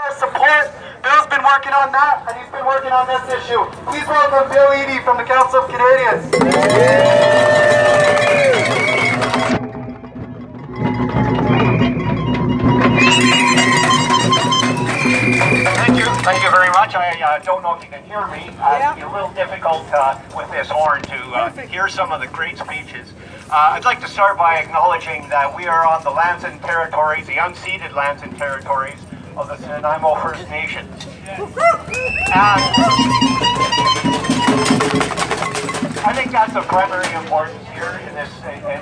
our support. Bill's been working on that, and he's been working on this issue. Please welcome Bill Eadie from the Council of Canadians. Thank you very much. I don't know if you can hear me. It's a little difficult with this horn to hear some of the great speeches. I'd like to start by acknowledging that we are on the lands and territories, the unceded lands and territories of the Nanaimo First Nations. And I think that's of primary importance here in this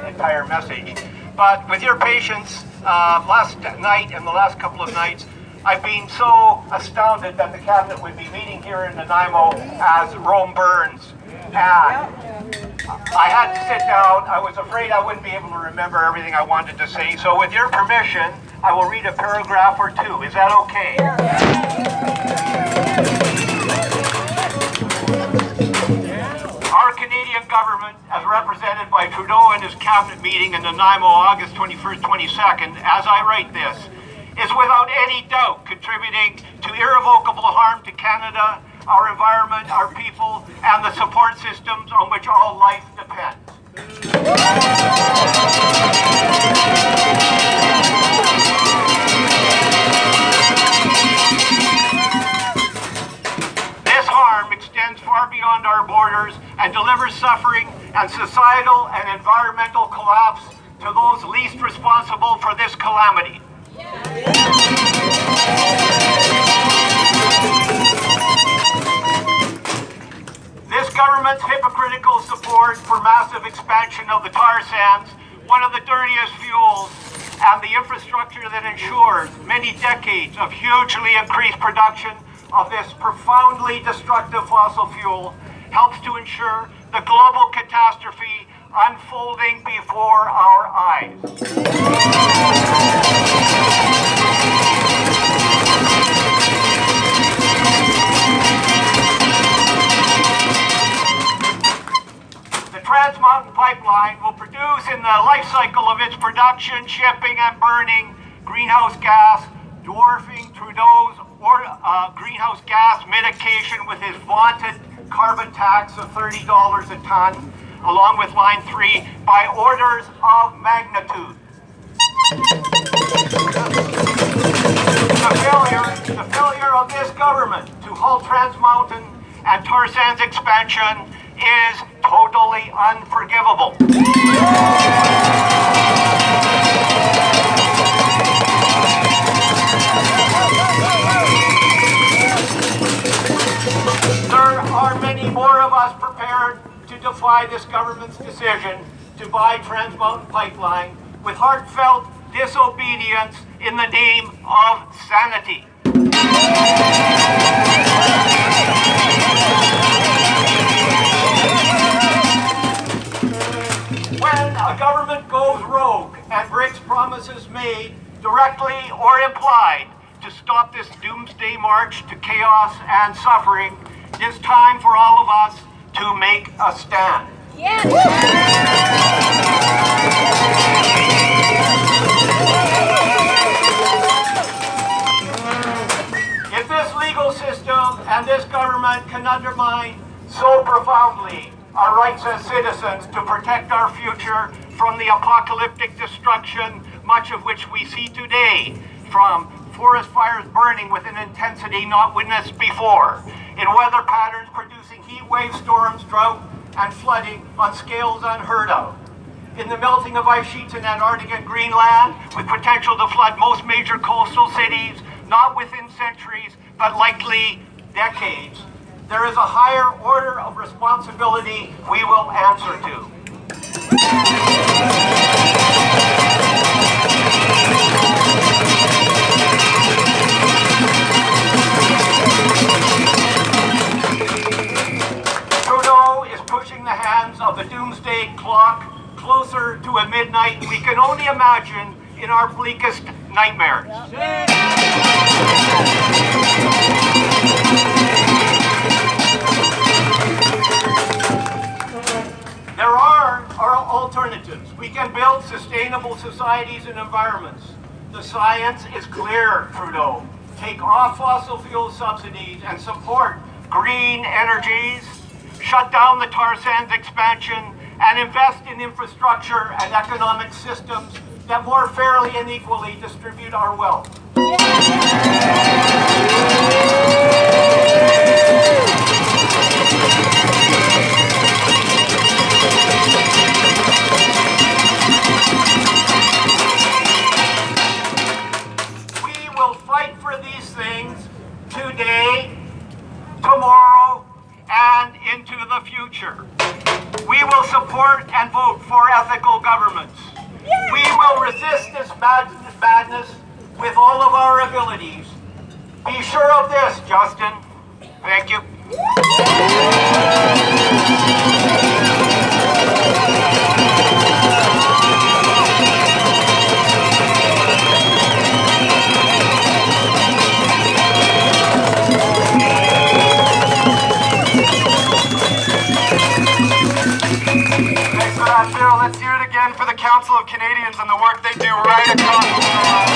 entire message. But with your patience, last night and the last couple of nights, I've been so astounded that the cabinet would be meeting here in Nanaimo as Rome burns. And I had to sit down. I was afraid I wouldn't be able to remember everything I wanted to say. So with your permission, I will read a paragraph or two. Is that okay? Our Canadian government, as represented by Trudeau in his cabinet meeting in Nanaimo, August 21st, 22nd, as I write this, is without any doubt contributing to irrevocable harm to Canada, our environment, our people, and the support systems on which all life depends. This harm extends far beyond our borders and delivers suffering and societal and environmental collapse to those least responsible for this calamity. This government's hypocritical support for massive expansion of the tar sands, one of the dirtiest fuels, and the infrastructure that ensures many decades of hugely increased production of this profoundly destructive fossil fuel, helps to ensure the global catastrophe unfolding before our eyes. The Trans Mountain Pipeline will produce in the life cycle of its production, shipping, and burning greenhouse gas, dwarfing Trudeau's greenhouse gas mitigation with his vaunted carbon tax of $30 a ton, along with Line 3, by orders of magnitude. The failure of this government to halt Trans Mountain and tar sands expansion is totally unforgivable. There are many more of us prepared to defy this government's decision to buy Trans Mountain Pipeline with heartfelt disobedience in the name of sanity. When a government goes rogue and breaks promises made, directly or implied, to stop this doomsday march to chaos and suffering, it is time for all of us to make a stand. Yes. If this legal system and this government can undermine so profoundly our rights as citizens to protect our future from the apocalyptic destruction, much of which we see today, from forest fires burning with an intensity not witnessed before, in weather patterns producing heat wave storms, drought, and flooding on scales unheard of, in the melting of ice sheets in Antarctica and Greenland, with potential to flood most major coastal cities, not within centuries, but likely decades, there is a higher order of responsibility we will answer to. Trudeau is pushing the hands of the doomsday clock closer to a midnight we can only imagine in our bleakest nightmares. There are alternatives. We can build sustainable societies and environments. The science is clear, Trudeau. take off fossil fuel subsidies and support green energies, shut down the tar sands expansion, and invest in infrastructure and economic systems that more fairly and equally distribute our wealth. We will fight for these things today, tomorrow, and into the future. We will support and vote for ethical governments. We will resist this madness with all of our abilities. Be sure of this, Justin. Thank you. Thanks for that, Bill. Let's hear it again for the Council of Canadians and the work they do right across the world.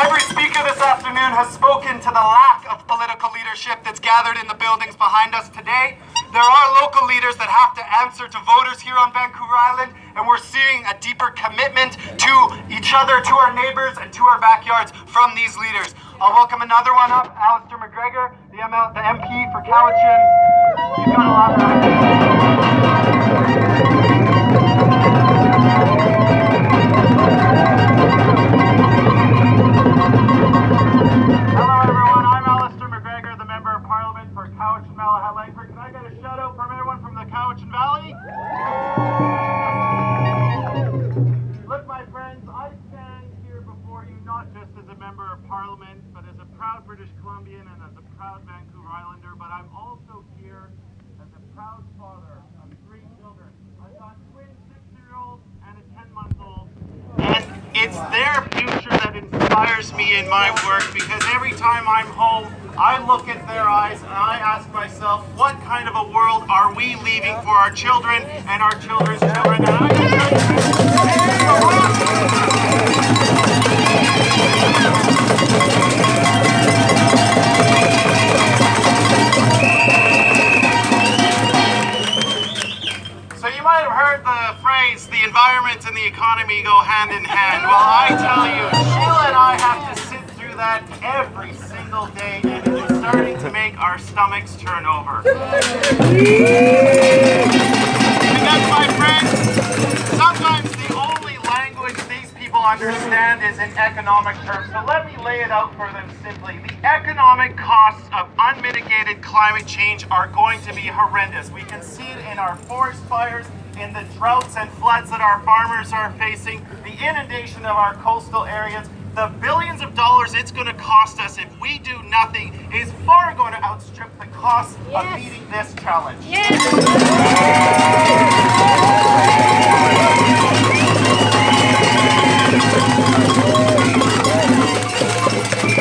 Every speaker this afternoon has spoken to the lack of political leadership that's gathered in the buildings behind us today. There are local leaders that have to answer to voters here on Vancouver Island, and we're seeing a deeper commitment to each other, to our neighbors, and to our backyards from these leaders. I'll welcome another one up, Alistair McGregor, the MP for Cowichan. He's got a lot Hello everyone, I'm Alistair McGregor, the Member of Parliament for Cowichan Malahat Langford. Can I get a shout out from everyone from the Cowichan Valley? Look, my friends, I stand here before you not just as a Member of Parliament, but as a proud British Columbian and as a proud Vancouver Islander, but I'm also here as a proud father of 3 children. I've got twin 6-year-olds and a 10-month-old. And it's their future that inspires me in my work, because every time I'm home, I look at their eyes and I ask myself, what kind of a world are we leaving for our children and our children's children? And I can tell you, this is a rock. So you might have heard the phrase, the environment and the economy go hand in hand. Well, I tell you, Sheila and I have to sit through that every single day, and it is starting to make our stomachs turn over. And that's, my friends, sometimes the only language these people understand is in economic terms. So let me lay it out for them simply. The economic costs of unmitigated climate change are going to be horrendous. We can see it in our forest fires, in the droughts and floods that our farmers are facing, the inundation of our coastal areas. The billions of dollars it's going to cost us if we do nothing is far going to outstrip the cost of meeting this challenge.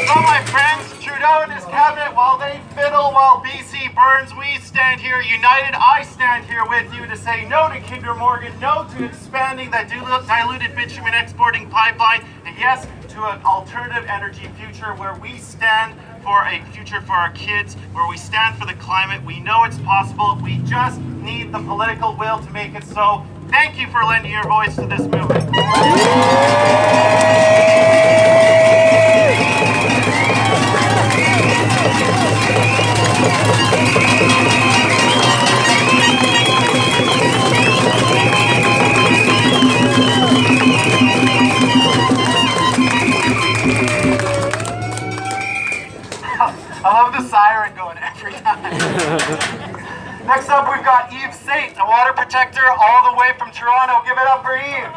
So, my friends, Trudeau and his cabinet, while they fiddle while BC burns, we stand here united. I stand here with you to say no to Kinder Morgan, no to expanding that diluted bitumen exporting pipeline, and yes to an alternative energy future where we stand for a future for our kids, where we stand for the climate. We know it's possible. We just need the political will to make it so. Thank you for lending your voice to this movement. I love the siren going every time. Next up, we've got Eve Saint, a water protector all the way from Toronto. Give it up for Eve.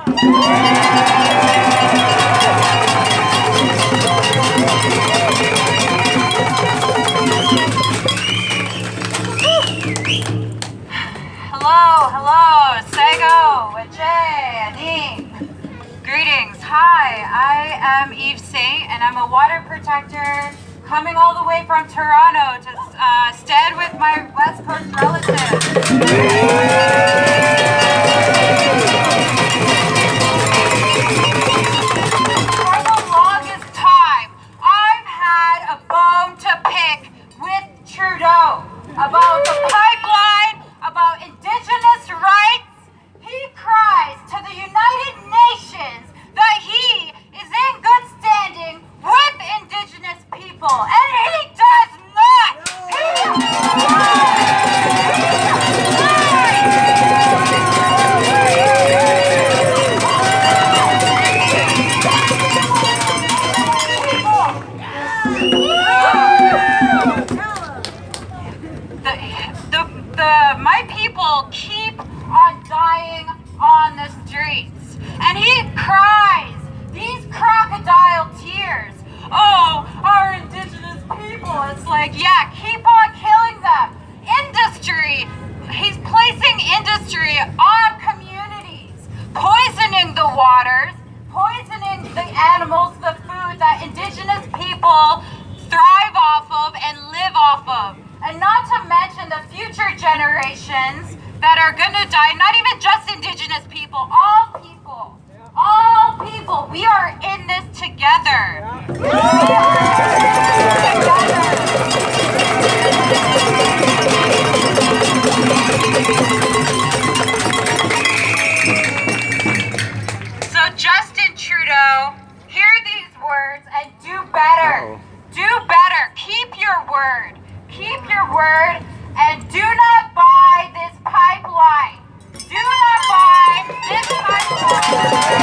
Hello, Sego, Ajay, Anin. Greetings, hi, I am Eve Saint, and I'm a water protector coming all the way from Toronto to stand with my West Coast relatives. to mention the future generations that are gonna die, not even just Indigenous people, all people. All people, we are in this together. We are in this together. So Justin Trudeau, hear these words and do better. Do better. Keep your word. Keep your word and do not buy this pipeline. Do not buy this pipeline.